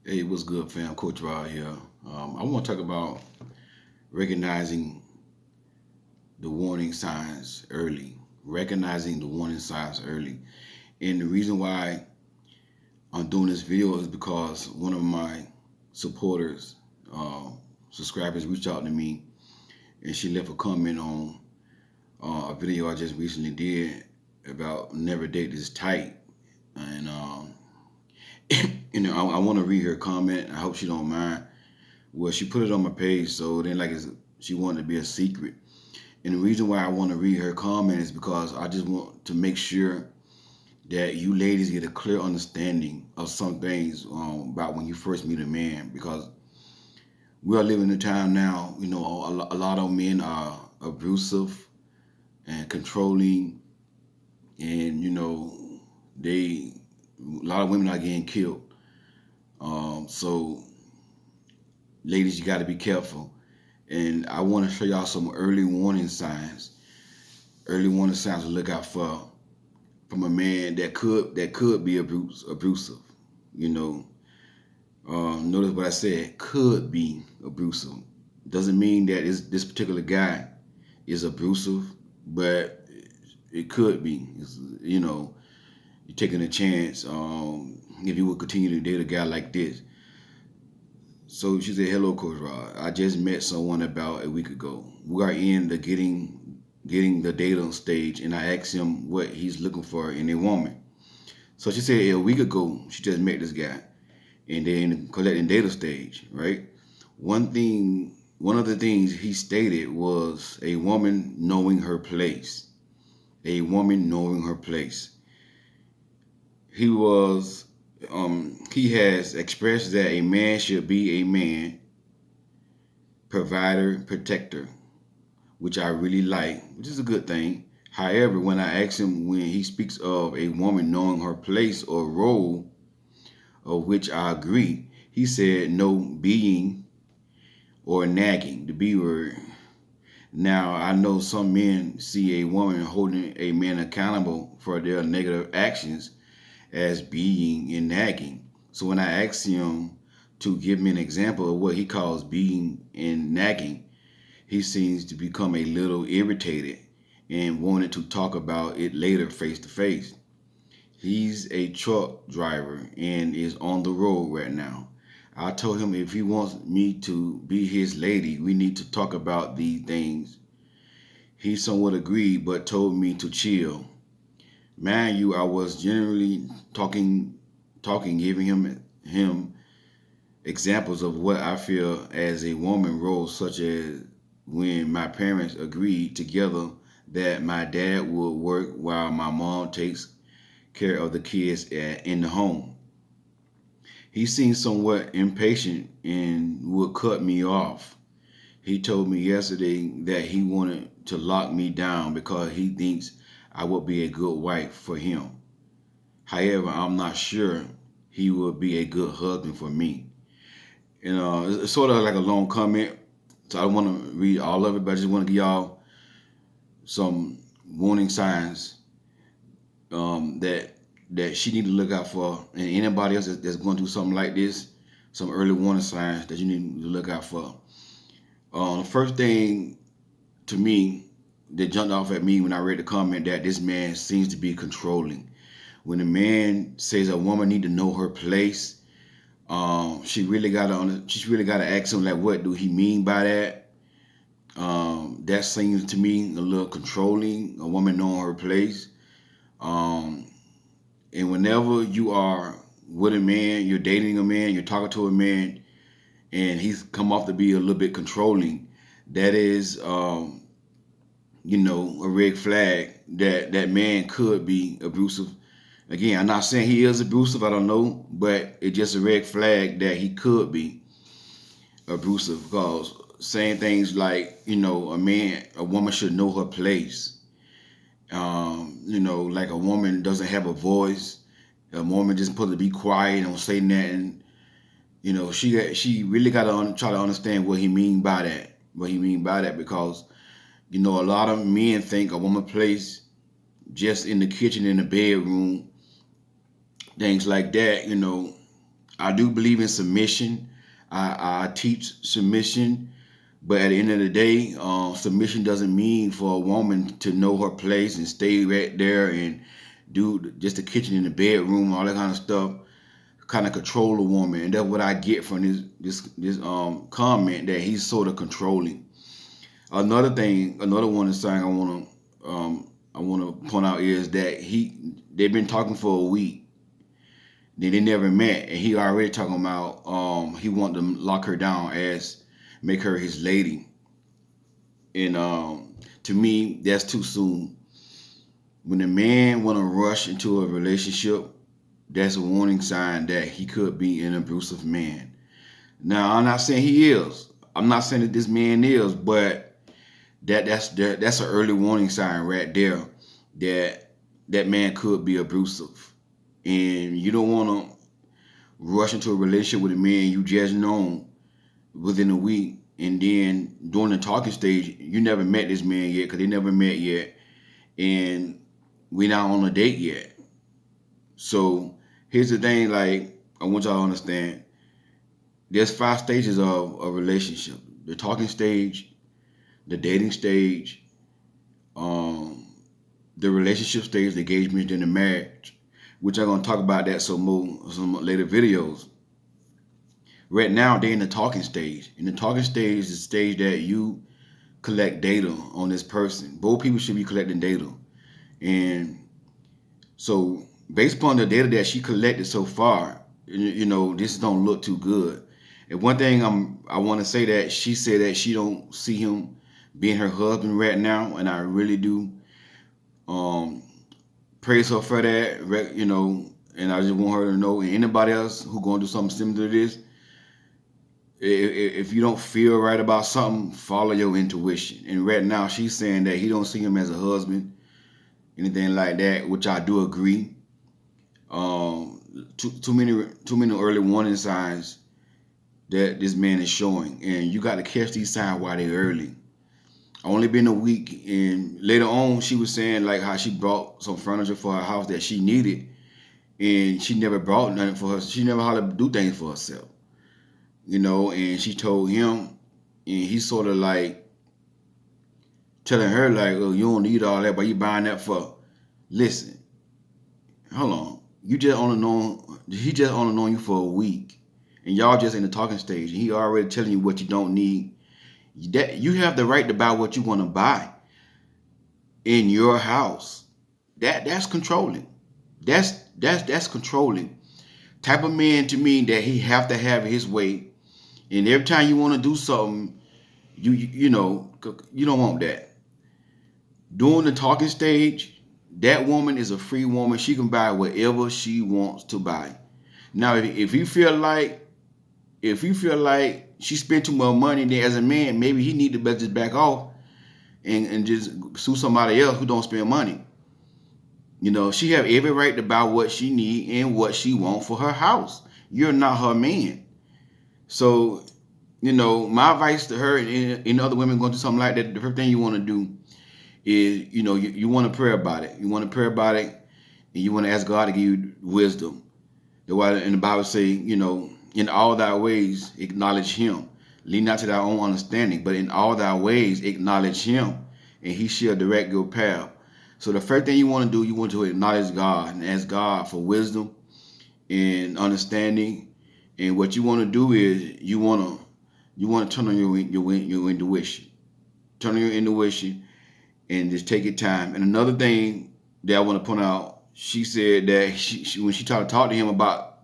Hey, what's good, fam? Coach Rod here. I want to talk about recognizing the warning signs early. Recognizing the warning signs early. And the reason why I'm doing this video is because one of my supporters, uh, subscribers, reached out to me and she left a comment on a video I just recently did about never date this tight. And, I want to read her comment. I hope she don't mind. Well, she put it on my page, so then she wanted to be a secret. And the reason why I want to read her comment is because I just want to make sure that you ladies get a clear understanding of some things about when you first meet a man. Because we are living in a time now, a lot of men are abusive and controlling, and they a lot of women are getting killed. So, ladies, you got to be careful. And I want to show y'all some early warning signs. Early warning signs to look out for from a man that could be abusive. You know, notice what I said. Could be abusive. Doesn't mean that this particular guy is abusive, but it could be. You're taking a chance if you would continue to date a guy like this. So she said, "Hello, Coach Rod. I just met someone about a week ago. We are in the getting the data stage, and I asked him what he's looking for in a woman. So she said a week ago she just met this guy, and then collecting data stage, right? One of the things he stated was a woman knowing her place. A woman knowing her place. He was he has expressed that a man should be a man, provider, protector, which I really like, which is a good thing. However, when I ask him when he speaks of a woman knowing her place or role, of which I agree, he said no being or nagging, the B word. Now, I know some men see a woman holding a man accountable for their negative actions as being and nagging. So when I asked him to give me an example of what he calls being and nagging, he seems to become a little irritated and wanted to talk about it later face to face. He's a truck driver and is on the road right now. I told him if he wants me to be his lady, we need to talk about these things. He somewhat agreed but told me to chill. Mind you, I was generally giving him examples of what I feel as a woman role, such as when my parents agreed together that my dad would work while my mom takes care of the kids in the home. He seemed somewhat impatient and would cut me off. He told me yesterday that he wanted to lock me down because he thinks I would be a good wife for him. However, I'm not sure he would be a good husband for me. It's sort of like a long comment, so I don't want to read all of it, but I just want to give y'all some warning signs that she need to look out for, and anybody else that's going through something like this, some early warning signs that you need to look out for. The first thing to me that jumped off at me when I read the comment that this man seems to be controlling. When a man says a woman need to know her place, she's really gotta ask him like, what do he mean by that? That seems to me a little controlling. A woman knowing her place. Um, and whenever you are with a man, you're dating a man, you're talking to a man, and he's come off to be a little bit controlling, that is, a red flag that that man could be abusive. Again, I'm not saying he is abusive. I don't know, but it's just a red flag that he could be abusive because saying things like, a woman should know her place. Like a woman doesn't have a voice. A woman just supposed to be quiet and don't say nothing. She really got to try to understand what he mean by that. What he mean by that, because a lot of men think a woman place just in the kitchen, in the bedroom, things like that. I do believe in submission. I teach submission, but at the end of the day, submission doesn't mean for a woman to know her place and stay right there and do just the kitchen and the bedroom, all that kind of stuff, kind of control a woman. And that's what I get from this comment, that he's sort of controlling. Another one is saying I want to point out is that they've been talking for a week. They never met, and he already talking about he want to lock her down, as make her his lady. And to me, that's too soon. When a man want to rush into a relationship, that's a warning sign that he could be an abusive man. Now, I'm not saying he is. I'm not saying that this man is, but that's an early warning sign right there that that man could be abusive. And you don't want to rush into a relationship with a man you just known within a week, and then during the talking stage, you never met this man yet, because they never met yet, and we not on a date yet. So here's the thing, like, I want y'all to understand, there's 5 stages of a relationship: the talking stage, the dating stage, um, the relationship stage, the engagement, and the marriage, which I'm gonna talk about that some later videos. Right now, they're in the talking stage. In the talking stage is the stage that you collect data on this person. Both people should be collecting data. And so based upon the data that she collected so far, this don't look too good. And one thing I want to say, that she said that she don't see him being her husband right now, and I really do um, praise her for that. And I just want her to know, and anybody else who gonna do something similar to this, if you don't feel right about something, follow your intuition. And right now, she's saying that he don't see him as a husband, anything like that, which I do agree. Too many early warning signs that this man is showing, and you got to catch these signs while they're early. Only been a week, and later on, she was saying like how she brought some furniture for her house that she needed, and she never brought nothing for her. She never had to do things for herself, And she told him, and he sort of like telling her like, "Oh, you don't need all that, but you buying that for?" Listen, hold on. He just only known you for a week, and y'all just in the talking stage, and he already telling you what you don't need. That you have the right to buy what you want to buy in your house. That's controlling. That's controlling. Type of man to me that he have to have his way, and every time you want to do something, you don't want that. During the talking stage, that woman is a free woman. She can buy whatever she wants to buy. Now, if you feel like she spent too much money, then as a man, maybe he need to just back off and just sue somebody else who don't spend money. She have every right to buy what she need and what she want for her house. You're not her man. So, my advice to her and other women going to do something like that, the first thing you want to do is, you want to pray about it. You want to pray about it, and you want to ask God to give you wisdom. The why in the Bible say, in all thy ways acknowledge him. Lean not to thy own understanding, but in all thy ways acknowledge him, and he shall direct your path. So the first thing you want to do, you want to acknowledge God and ask God for wisdom and understanding. And what you want to do is you want to turn on your intuition. Turn on your intuition and just take your time. And another thing that I want to point out, she said that she when she tried to talk to him about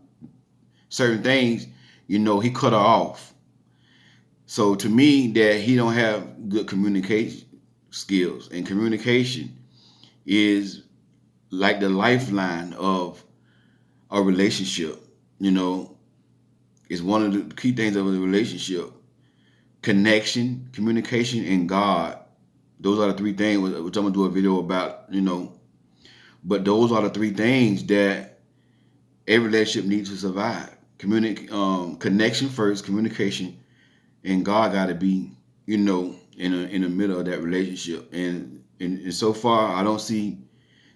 certain things, he cut her off. So to me, that he don't have good communication skills, and communication is like the lifeline of a relationship. It's one of the key things of a relationship. Connection, communication, and God. Those are the 3 things which I'm gonna do a video about. But those are the 3 things that every relationship needs to survive. Connection first, communication, and God got to be, in the middle of that relationship. And so far, I don't see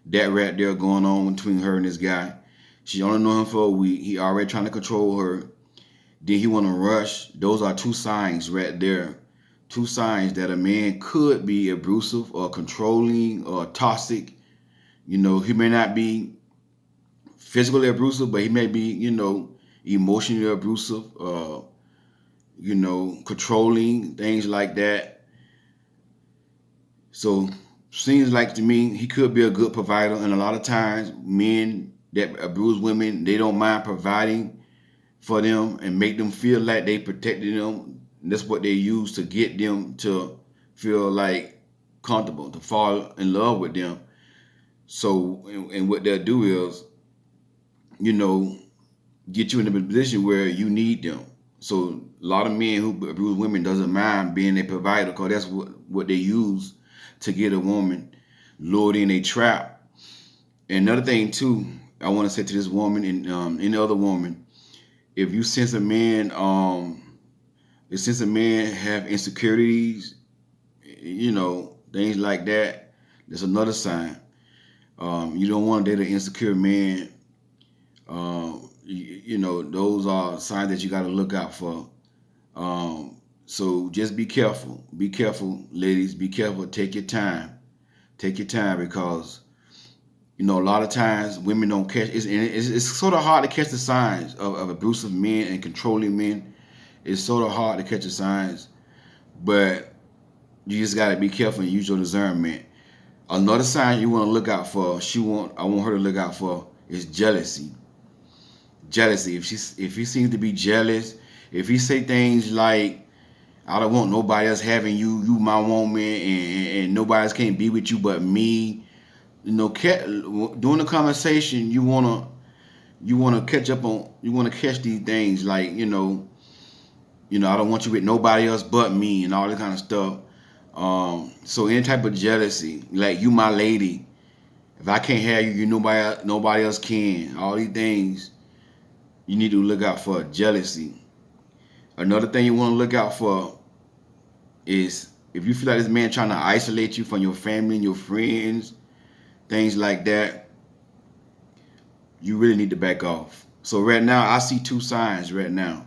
that right there going on between her and this guy. She only know him for a week. He already trying to control her. Then he want to rush. Those are two signs right there. Two signs that a man could be abusive or controlling or toxic. You know, he may not be physically abusive, but he may be, you know, emotionally abusive, you know, controlling, things like that. So seems like to me he could be a good provider, and a lot of times men that abuse women, they don't mind providing for them and make them feel like they protected them. And that's what they use to get them to feel like comfortable, to fall in love with them. So, and what they'll do is, you know, get you in a position where you need them. So a lot of men who abuse women doesn't mind being a provider because that's what they use to get a woman lured in a trap. And another thing too, I want to say to this woman and any other woman, if you sense a man, since a man have insecurities, you know, things like that, that's another sign. You don't want to date an insecure man. You know, those are signs that you got to look out for. So just be careful. Be careful, ladies. Be careful. Take your time. Take your time because, you know, a lot of times women don't catch. It's sort of hard to catch the signs of abusive men and controlling men. It's sort of hard to catch the signs, but you just got to be careful and use your discernment. Another sign you want to look out for, I want her to look out for is jealousy. Jealousy. If he seems to be jealous, if he say things like, "I don't want nobody else having you, you my woman, and nobody else can't be with you but me," you know, during the conversation, you wanna catch up on, you wanna catch these things like, I don't want you with nobody else but me and all this kind of stuff. So any type of jealousy, like you my lady, if I can't have you, nobody else can. All these things you need to look out for. Jealousy. Another thing you want to look out for is if you feel like this man trying to isolate you from your family and your friends, things like that, you really need to back off. So right now, I see two signs right now.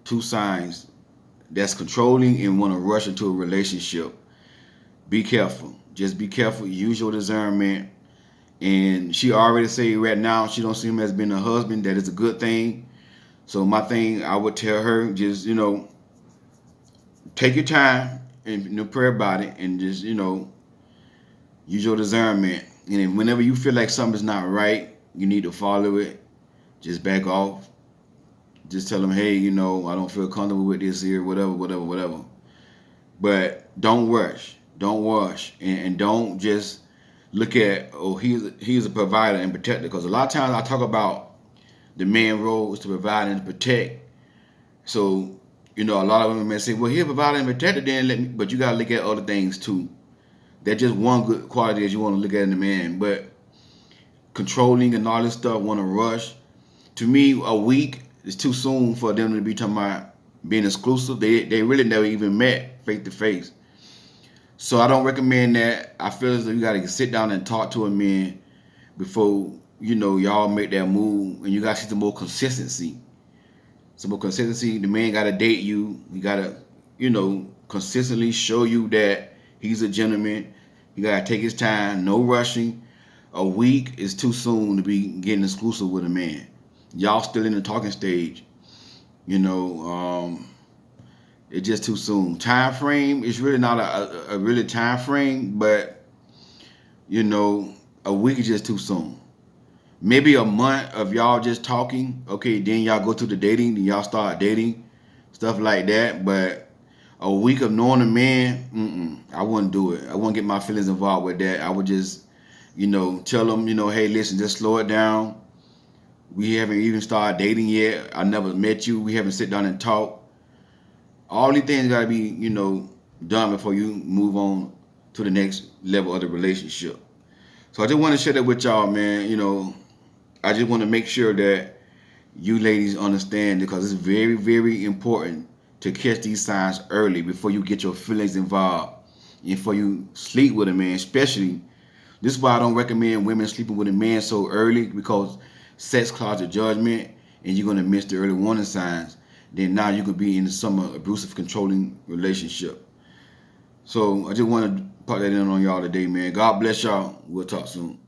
Two signs that's controlling and want to rush into a relationship. Be careful. Just be careful. Use your discernment. And she already say right now she don't see him as being a husband. That is a good thing. So my thing, I would tell her, just, take your time and pray about it and just, use your discernment. And then whenever you feel like something's not right, you need to follow it. Just back off. Just tell them, hey, I don't feel comfortable with this here, whatever. But don't rush. Don't rush. And don't just look at, oh, he's a provider and protector. Because a lot of times I talk about the man role is to provide and to protect. So, a lot of women may say, well, he'll provide and protect it, then but you got to look at other things too. That's just one good quality that you want to look at in a man. But controlling and all this stuff, want to rush. To me, a week is too soon for them to be talking about being exclusive. They really never even met face to face. So I don't recommend that. I feel as though you got to sit down and talk to a man before, y'all make that move. And you got to see some more consistency. Some more consistency. The man got to date you. You got to, consistently show you that he's a gentleman. You got to take his time. No rushing. A week is too soon to be getting exclusive with a man. Y'all still in the talking stage. It's just too soon. Time frame is really not a really time frame, but a week is just too soon. Maybe a month of y'all just talking. Okay, then y'all go to the dating, then y'all start dating, stuff like that. But a week of knowing a man, I wouldn't do it. I wouldn't get my feelings involved with that. I would just, tell them, hey, listen, just slow it down. We haven't even started dating yet. I never met you. We haven't sit down and talked. All these things got to be, done before you move on to the next level of the relationship. So I just want to share that with y'all, man. I just want to make sure that you ladies understand, because it's very, very important to catch these signs early before you get your feelings involved and before you sleep with a man. Especially, this is why I don't recommend women sleeping with a man so early, because sex closet judgment, and you're gonna miss the early warning signs, then now you could be in some abusive, controlling relationship. So I just want to put that in on y'all today, man. God bless y'all. We'll talk soon.